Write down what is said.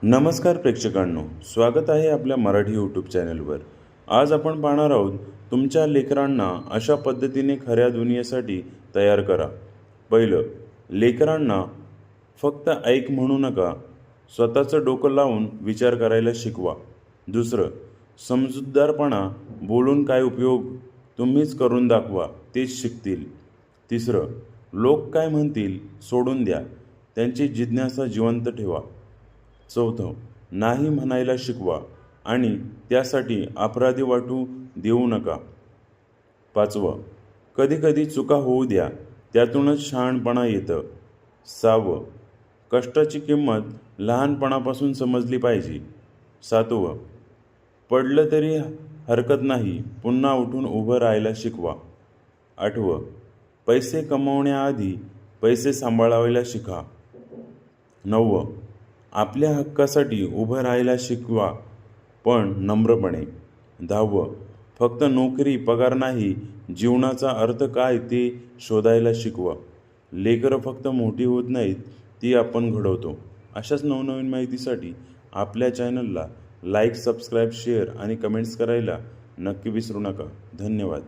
नमस्कार प्रेक्षकांनो, स्वागत आहे आपल्या मराठी यूट्यूब चॅनलवर। आज आपण पाहणार आहोत तुमच्या लेकरांना अशा पद्धतीने खऱ्या दुनियेसाठी तयार करा। पहिलं, लेकरांना फक्त ऐक म्हणू नका, स्वतःचं डोकं लावून विचार करायला शिकवा। दुसरं, समजूतदारपणा बोलून काय उपयोग, तुम्हीच करून दाखवा, तेच शिकतील। तिसरं, लोक काय म्हणतील सोडून द्या, त्यांची जिज्ञासा जिवंत ठेवा। चौथं, नाही म्हणायला शिकवा आणि त्यासाठी अपराधी वाटू देऊ नका। पाचवं, कधीकधी चुका होऊ द्या, त्यातूनच शहाणपणा येतं। सहावं, कष्टाची किंमत लहानपणापासून समजली पाहिजे। सातवं, पडलं तरी हरकत नाही, पुन्हा उठून उभं राहायला शिकवा। आठवं, पैसे कमवण्याआधी पैसे सांभाळायला शिका। नववं, आपल्या हक्कासाठी उभं राहायला शिकवा, पण नम्रपणे। दहावं, फक्त नोकरी पगार नाही, जीवनाचा अर्थ काय ते शोधायला शिकवा। लेकरं फक्त मोठी होत नाहीत, ती आपण घडवतो। अशाच नवनवीन माहितीसाठी आपल्या चॅनलला लाईक, सबस्क्राईब, शेअर आणि कमेंट्स करायला नक्की विसरू नका। धन्यवाद।